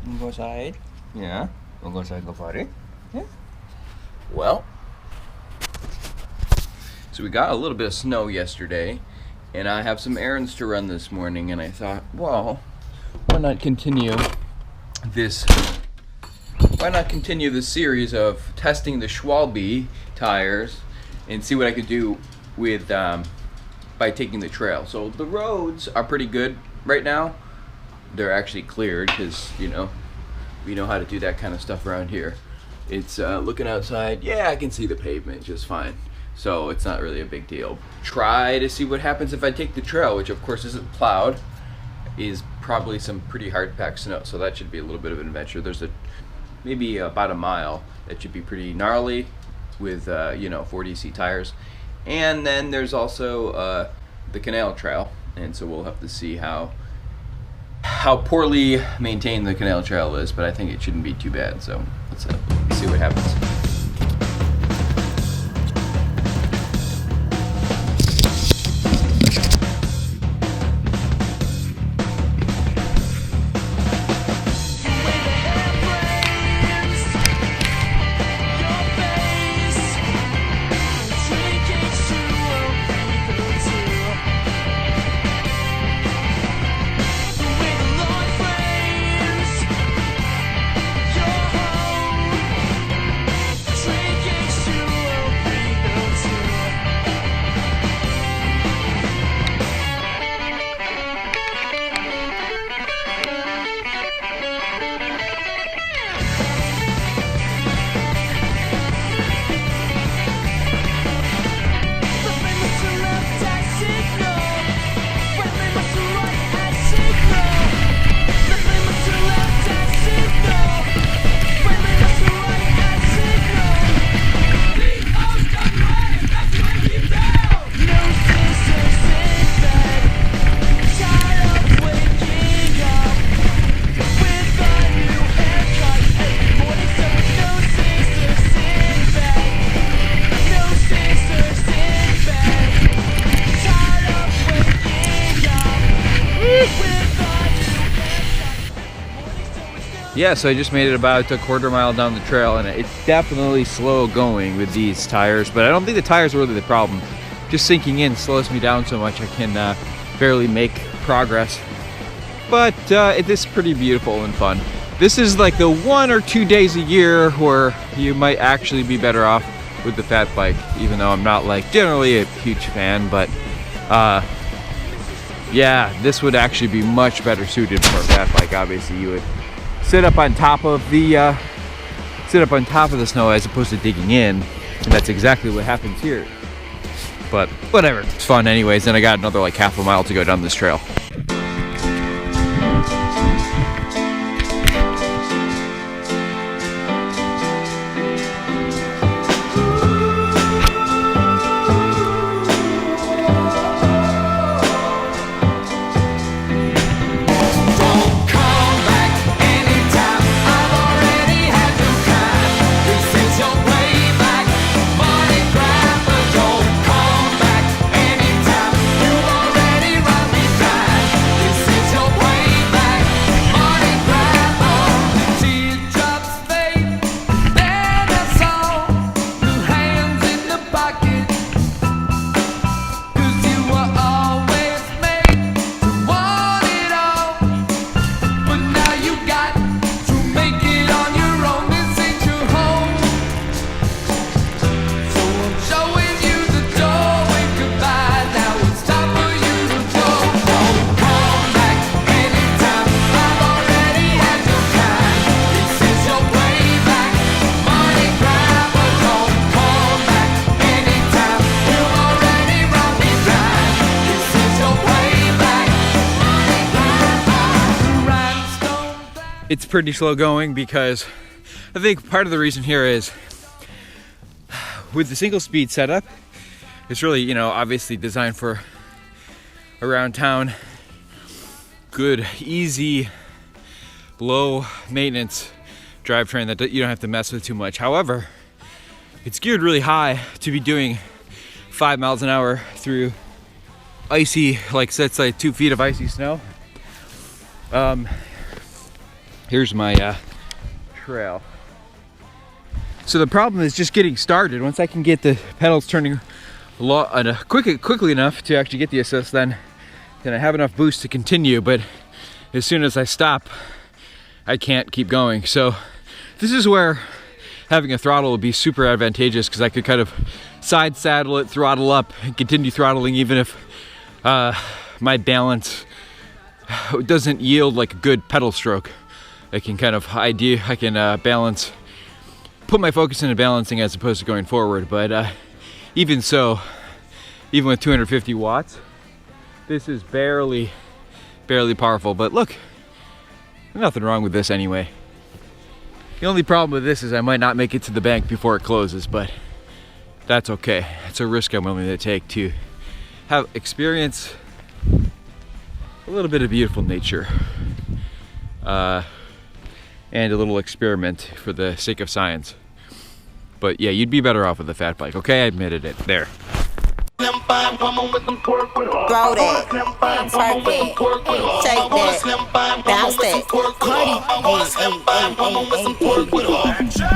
Wanna go outside? Yeah. Wanna go outside and go party? Yeah. Well, so we got a little bit of snow yesterday, and I have some errands to run this morning, and I thought, well, why not continue this series of testing the Schwalbe tires and see what I could do with by taking the trail. So the roads are pretty good right now. They're actually cleared because, you know, we know how to do that kind of stuff around here. It's looking outside, yeah, I can see the pavement just fine. So it's not really a big deal. Try to see what happens if I take the trail, which of course isn't plowed, is probably some pretty hard packed snow. So that should be a little bit of an adventure. There's maybe about a mile that should be pretty gnarly with 4DC tires. And then there's also the canal trail. And so we'll have to see how poorly maintained the canal trail is, but I think it shouldn't be too bad. So let's see what happens. Yeah, so I just made it about a quarter mile down the trail, and it's definitely slow going with these tires, but I don't think the tires are really the problem. Just sinking in slows me down so much I can barely make progress. But it is pretty beautiful and fun. This is like the 1 or 2 days a year where you might actually be better off with the fat bike, even though I'm not like generally a huge fan, but yeah, this would actually be much better suited for a fat bike. Obviously you would sit up on top of the snow as opposed to digging in, and that's exactly what happens here. But whatever, it's fun anyways. And I got another like half a mile to go down this trail. It's pretty slow going because I think part of the reason here is with the single speed setup, it's really, obviously designed for around town, good, easy, low maintenance drivetrain that you don't have to mess with too much. However, it's geared really high to be doing 5 miles an hour through icy, like 2 feet of icy snow. Here's my trail. So the problem is just getting started. Once I can get the pedals turning quickly enough to actually get the assist, then I have enough boost to continue. But as soon as I stop, I can't keep going. So this is where having a throttle would be super advantageous, because I could kind of side saddle it, throttle up, and continue throttling even if my balance doesn't yield like a good pedal stroke. I can kind of balance, put my focus into balancing as opposed to going forward. But even so, even with 250 watts, this is barely powerful. But look, nothing wrong with this anyway. The only problem with this is I might not make it to the bank before it closes, but that's okay. It's a risk I'm willing to take to experience a little bit of beautiful nature. And a little experiment for the sake of science. But yeah, you'd be better off with a fat bike, okay? I admitted it. There. Throw that, twerk it, shake that, bounce that,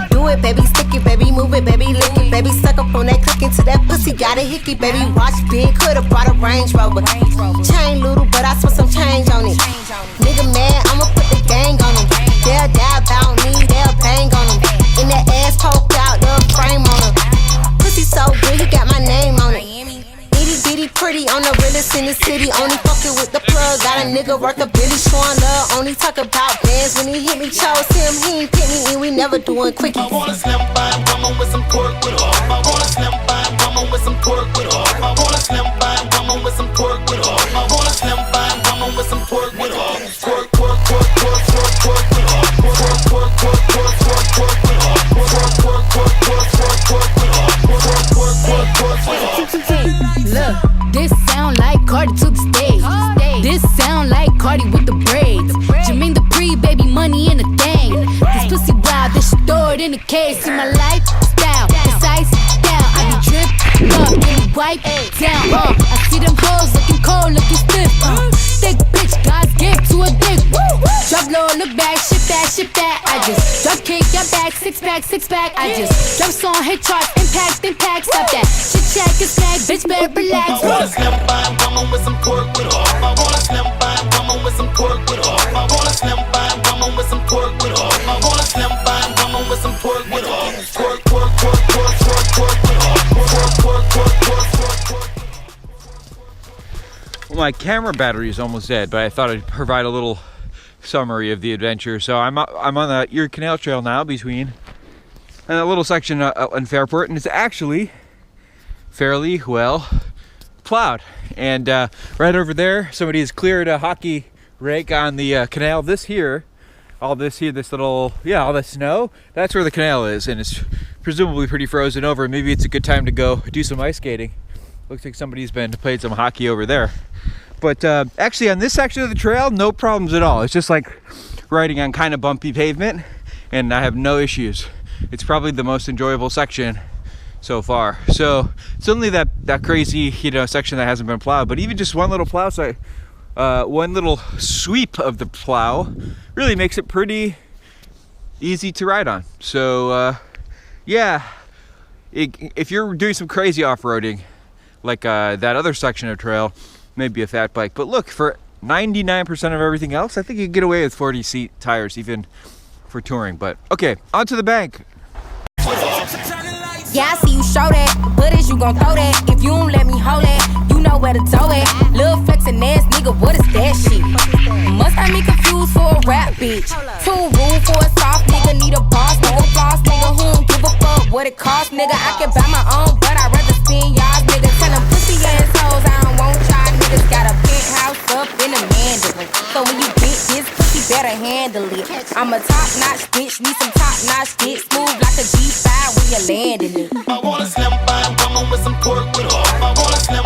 do it, baby, stick it, baby, move it, baby, lick it, baby, suck up on that click into that pussy, got a hickey, baby, watch big, coulda brought a Range Rover, chain little, but I spent some change on it, nigga mad, I'ma put the gang on him, they'll die about me, they'll bang on him, in that ass poked out, the frame on him, pussy so good, he got my name on it. Bitty pretty on the realest in the city. Only fucking with the plug. Got a nigga worth a Billy showing love. Only talk about bands when he hit me. Chose him, he ain't pick me, and we never doing quickie. I want a slim fine woman with some pork with her. I want a slim fine woman with some pork with her. I want a slim fine woman with some pork with her. I want a slim fine woman with some pork with her. Pork, pork, pork, pork, pork, pork with her. Pork, pork, pork, pork, pork, pork with her. Pork, pork, pork, pork, pork, pork with her. Pork, pork, pork, pork, pork with her. Look, this sound like Cardi to the stage. This sound like Cardi with the braids. Jermaine Dupri, baby, money in a thing. This pussy wild, this shit stored in a case. See my lifestyle, it's ice down. I be dripped up, and wipe down. I see them hoes looking cold, looking stiff. Thick bitch, God's gift to a dick. Drop low, look back, shit that. I just drop kick, your back, six pack. I just drop song, hit charts, impact. Stop that shit, check and snack, bitch, better relax. I want a slim fine woman with some pork with her. I want a slim fine woman with some pork with her. I want a slim fine woman with some pork with her. I want a slim fine woman with some pork with her. Pork, pork, pork, pork, pork, pork with her. Pork, pork, pork, pork, pork, pork. Well, my camera battery is almost dead, but I thought I'd provide a little summary of the adventure. So I'm on the Erie Canal Trail now between and a little section in Fairport, and it's actually fairly well plowed. And right over there, somebody has cleared a hockey rake on the canal. This little, all the snow, that's where the canal is, and it's presumably pretty frozen over. Maybe it's a good time to go do some ice skating. Looks like somebody's played some hockey over there. But actually on this section of the trail, no problems at all. It's just like riding on kind of bumpy pavement, and I have no issues. It's probably the most enjoyable section so far. So it's only that crazy, section that hasn't been plowed, but even just one little plow site, one little sweep of the plow really makes it pretty easy to ride on. So if you're doing some crazy off-roading like that other section of trail, maybe a fat bike. But look, for 99% of everything else, I think you can get away with 40-seat tires even for touring. But okay, onto the bank. Yeah, I see you show that, but is you gon' throw that? If you don't let me hold it, you know where to tow it. Lil' flexin' ass nigga, what is that shit? Must have me confused for a rap bitch. Too rude for a soft nigga, need a boss nigga, floss nigga, who don't give a fuck what it costs, nigga. I can buy my own, but I'd rather spend y'all's, nigga. Tell them pussy ass hoes I don't want y'all niggas. Got a penthouse up in the Mandarin, so when you get this pussy, better handle it. I'm a top-notch bitch, need some top-notch dick, smooth like a G5 when you're landing it. I want a slim fine woman with some pork with her. I want a slim